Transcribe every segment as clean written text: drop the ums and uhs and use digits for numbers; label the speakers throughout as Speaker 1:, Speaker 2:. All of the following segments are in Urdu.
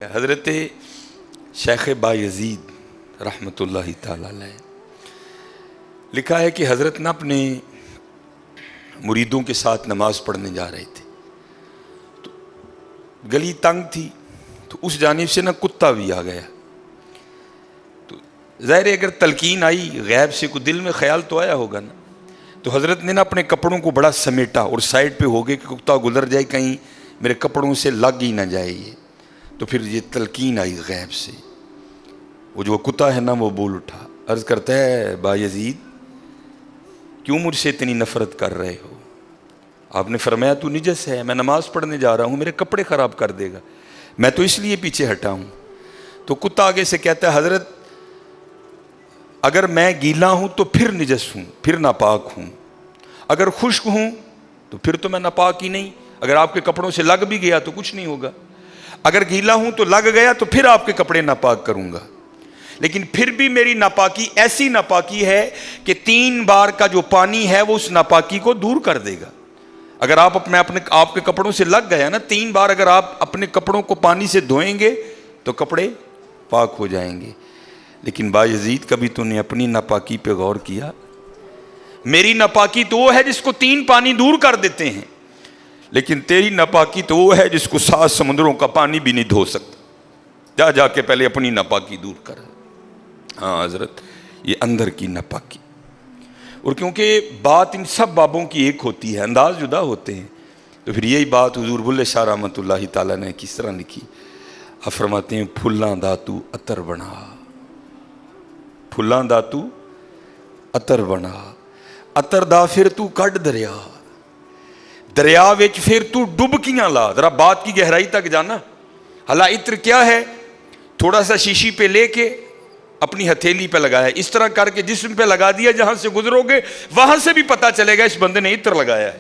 Speaker 1: حضرت شیخ بایزید رحمۃ اللہ تعالی علیہ لکھا ہے کہ حضرت نے اپنے مریدوں کے ساتھ نماز پڑھنے جا رہے تھے تو گلی تنگ تھی تو اس جانب سے کتا بھی آ گیا. تو ظاہر ہے اگر تلقین آئی غیب سے کوئی دل میں خیال تو آیا ہوگا نا. تو حضرت نے اپنے کپڑوں کو بڑا سمیٹا اور سائڈ پہ ہو گئے کہ کتا گزر جائے کہیں میرے کپڑوں سے لگ ہی نہ جائے. یہ تو پھر یہ تلقین آئی غیب سے. وہ جو کتا ہے نا وہ بول اٹھا, عرض کرتا ہے بایزید کیوں مجھ سے اتنی نفرت کر رہے ہو؟ آپ نے فرمایا تو نجس ہے, میں نماز پڑھنے جا رہا ہوں, میرے کپڑے خراب کر دے گا, میں تو اس لیے پیچھے ہٹا ہوں. تو کتا آگے سے کہتا ہے حضرت اگر میں گیلا ہوں تو پھر نجس ہوں, پھر ناپاک ہوں, اگر خشک ہوں تو پھر تو میں ناپاک ہی نہیں, اگر آپ کے کپڑوں سے لگ بھی گیا تو کچھ نہیں ہوگا, اگر گیلا ہوں تو لگ گیا تو پھر آپ کے کپڑے ناپاک کروں گا. لیکن پھر بھی میری ناپاکی ایسی ناپاکی ہے کہ 3 بار کا جو پانی ہے وہ اس ناپاکی کو دور کر دے گا. اگر آپ کے کپڑوں سے لگ گیا نا 3 بار, اگر آپ اپنے کپڑوں کو پانی سے دھوئیں گے تو کپڑے پاک ہو جائیں گے. لیکن بایزید کبھی تو نے اپنی ناپاکی پہ غور کیا؟ میری ناپاکی تو وہ ہے جس کو 3 پانی دور کر دیتے ہیں, لیکن تیری ناپاکی تو وہ ہے جس کو 7 سمندروں کا پانی بھی نہیں دھو سکتا. جا کے پہلے اپنی ناپاکی دور کر. ہاں حضرت یہ اندر کی ناپاکی. اور کیونکہ بات ان سب بابوں کی ایک ہوتی ہے, انداز جدا ہوتے ہیں, تو پھر یہی بات حضور بلے شاہ رحمۃ اللہ تعالیٰ نے کس طرح لکھی. آپ فرماتے ہیں پھلاں دا تو عطر بنا, پھلاں دا تو عطر بنا, عطر دا پھر تو کڈ دریا, دریا وچ پھر تو ڈبکیاں لا. ذرا بات کی گہرائی تک جانا. حالا عطر کیا ہے؟ تھوڑا سا شیشی پہ لے کے اپنی ہتھیلی پہ لگایا, اس طرح کر کے جسم پہ لگا دیا, جہاں سے گزرو گے وہاں سے بھی پتا چلے گا اس بندے نے عطر لگایا ہے.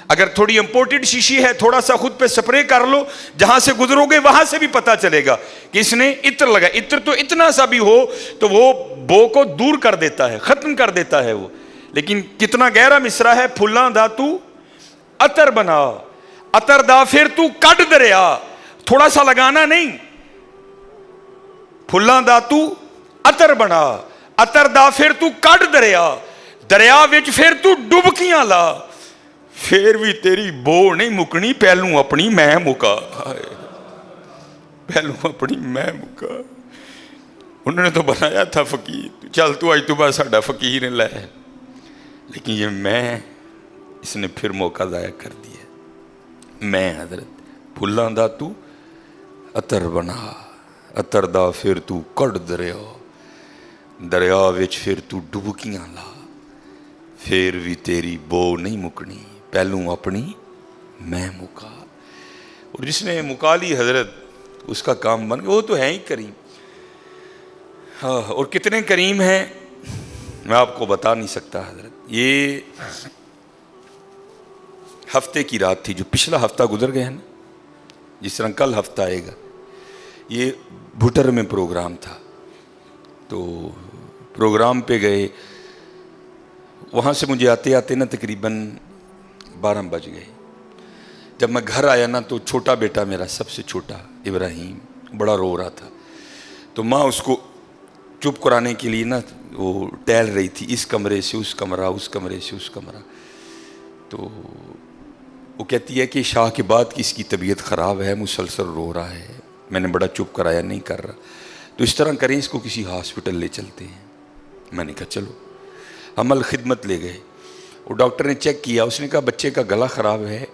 Speaker 1: اگر تھوڑی امپورٹڈ شیشی ہے تھوڑا سا خود پہ سپرے کر لو, جہاں سے گزرو گے وہاں سے بھی پتا چلے گا کہ اس نے عطر لگایا. عطر تو اتنا سا بھی ہو تو وہ بو کو دور کر دیتا ہے, ختم کر دیتا ہے وہ. لیکن کتنا گہرا مصرع ہے, پھلاں دا تو عطر بنا, عطر دا پھر تو کڈ دریا. تھوڑا سا لگانا نہیں, پھلاں دا تو عطر بنا, عطر دا پھر تو کڈ دریا, دریا وچ پھر تو ڈبکیاں لا, پھر بھی تیری بو نہیں مکنی, پہلوں اپنی میں مکا, پہلوں اپنی میں مکا. انہوں نے تو بنایا تھا فقیر, چل تو آج تو بعد ساڈا فقیر لے, لیکن یہ میں اس نے پھر موقع ضائع کر دیا. میں حضرت پھلاں دا تو عطر بنا, عطر دا پھر تو کڈ دریا, دریا وچ پھر تو ڈبکیاں لا, پھر بھی تیری بو نہیں مکنی, پہلوں اپنی میں مکا. اور جس نے مکا لی حضرت اس کا کام بن گیا. وہ تو ہے ہی کریم. ہاں, اور کتنے کریم ہیں میں آپ کو بتا نہیں سکتا حضرت. یہ ہفتے کی رات تھی, جو پچھلا ہفتہ گزر گیا نا, جس طرح کل ہفتہ آئے گا. یہ بھٹر میں پروگرام تھا, تو پروگرام پہ گئے. وہاں سے مجھے آتے آتے نا تقریباً 12 بج گئے. جب میں گھر آیا نا تو چھوٹا بیٹا میرا, سب سے چھوٹا ابراہیم, بڑا رو رہا تھا. تو ماں اس کو چپ کرانے کے لیے نا وہ ٹہل رہی تھی, اس کمرے سے اس کمرہ, اس کمرے سے اس کمرہ. تو وہ کہتی ہے کہ شاہ کے بعد کی اس کی طبیعت خراب ہے, مسلسل رو رہا ہے, میں نے بڑا چپ کرایا, نہیں کر رہا, تو اس طرح کریں اس کو کسی ہاسپٹل لے چلتے ہیں. میں نے کہا چلو. ہم خدمت لے گئے, اور ڈاکٹر نے چیک کیا, اس نے کہا بچے کا گلا خراب ہے,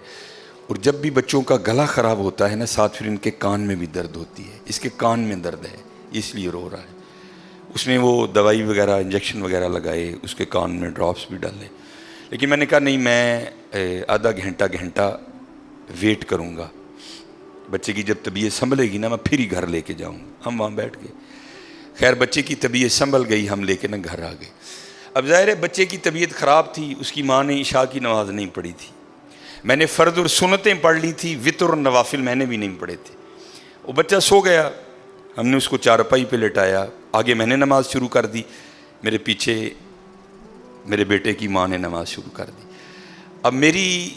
Speaker 1: اور جب بھی بچوں کا گلا خراب ہوتا ہے نا ساتھ پھر ان کے کان میں بھی درد ہوتی ہے, اس کے کان میں درد ہے اس لیے رو رہا ہے. اس نے وہ دوائی وغیرہ انجیکشن وغیرہ لگائے, اس کے کان میں ڈراپس بھی ڈالے. لیکن میں نے کہا نہیں, میں آدھا گھنٹہ ویٹ کروں گا, بچے کی جب طبیعت سنبھلے گی نا میں پھر ہی گھر لے کے جاؤں گا. ہم وہاں بیٹھ گئے. خیر بچے کی طبیعت سنبھل گئی, ہم لے کے نا گھر آ گئے. اب ظاہر ہے بچے کی طبیعت خراب تھی, اس کی ماں نے عشاء کی نماز نہیں پڑھی تھی, میں نے فرض اور سنتیں پڑھ لی تھی, وتر اور نوافل میں نے بھی نہیں پڑھے تھے. وہ بچہ سو گیا, ہم نے اس کو چارپائی پہ لٹایا, آگے میں نے نماز شروع کر دی, میرے پیچھے میرے بیٹے کی ماں نے نماز شروع کر دی. اب میری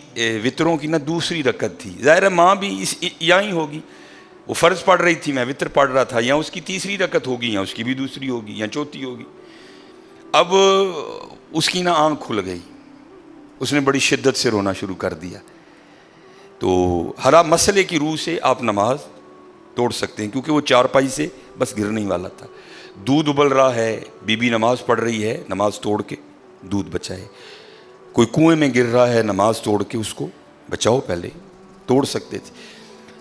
Speaker 1: وطروں کی نا دوسری رکعت تھی, ظاہر ہے ماں بھی یہاں ہی ہوگی, وہ فرض پڑھ رہی تھی، میں وطر پڑھ رہا تھا، یا اس کی تیسری رکعت ہوگی یا اس کی بھی دوسری ہوگی یا چوتھی ہوگی. اب اس کی نا آنکھ کھل گئی، اس نے بڑی شدت سے رونا شروع کر دیا. تو ہر مسئلے کی روح سے آپ نماز توڑ سکتے ہیں، کیونکہ وہ چارپائی سے بس گرنے ہی والا تھا. دودھ ابل رہا ہے، بی بی نماز پڑھ رہی ہے، نماز توڑ کے دودھ بچائے. کوئی کنویں میں گر رہا ہے، نماز توڑ کے اس کو بچاؤ. پہلے توڑ سکتے تھے،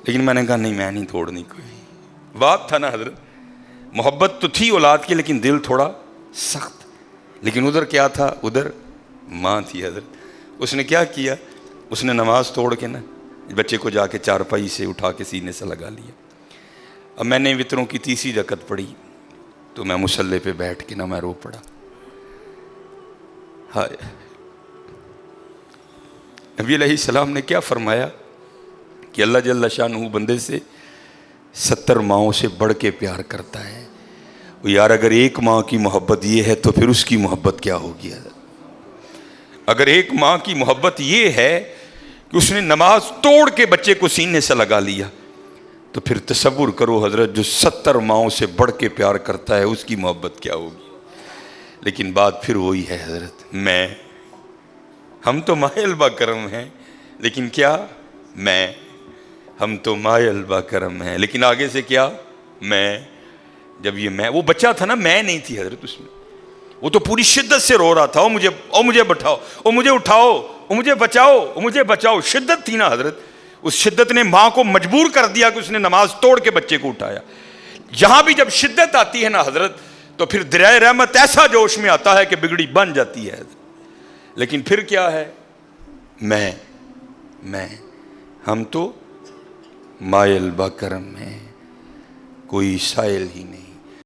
Speaker 1: لیکن میں نے کہا نہیں، میں نہیں توڑنی. کوئی بات تھا نا حضرت، محبت تو تھی اولاد کی لیکن دل تھوڑا سخت. لیکن ادھر کیا تھا، ادھر ماں تھی حضرت. اس نے کیا کیا، اس نے نماز توڑ کے نا بچے کو جا کے چارپائی سے اٹھا کے سینے سے لگا لیا. اب میں نے وطروں کی تیسری رکعت پڑھی تو میں مصلی پہ بیٹھ کے نا میں رو پڑا. ہائے، نبی علیہ السلام نے کیا فرمایا کہ اللہ جل شانہ بندے سے 70 ماؤں سے بڑھ کے پیار کرتا ہے. یار اگر ایک ماں کی محبت یہ ہے تو پھر اس کی محبت کیا ہوگی. اگر ایک ماں کی محبت یہ ہے کہ اس نے نماز توڑ کے بچے کو سینے سے لگا لیا، تو پھر تصور کرو حضرت، جو 70 ماؤں سے بڑھ کے پیار کرتا ہے اس کی محبت کیا ہوگی. لیکن بات پھر وہی ہے حضرت، ہم تو مائل با کرم ہیں، لیکن کیا ہم تو مائل با کرم ہیں، لیکن آگے سے کیا جب یہ وہ بچہ تھا نا، میں نہیں تھی حضرت اس میں. وہ تو پوری شدت سے رو رہا تھا، مجھے بٹھاؤ، مجھے اٹھاؤ، مجھے بچاؤ، مجھے بچاؤ. شدت تھی نا حضرت، اس شدت نے ماں کو مجبور کر دیا کہ اس نے نماز توڑ کے بچے کو اٹھایا. یہاں بھی جب شدت آتی ہے نا حضرت، تو پھر دریائے رحمت ایسا جوش میں آتا ہے کہ بگڑی بن جاتی ہے. لیکن پھر کیا ہے، ہم تو مائل با کرم ہیں، کوئی سائل ہی نہیں.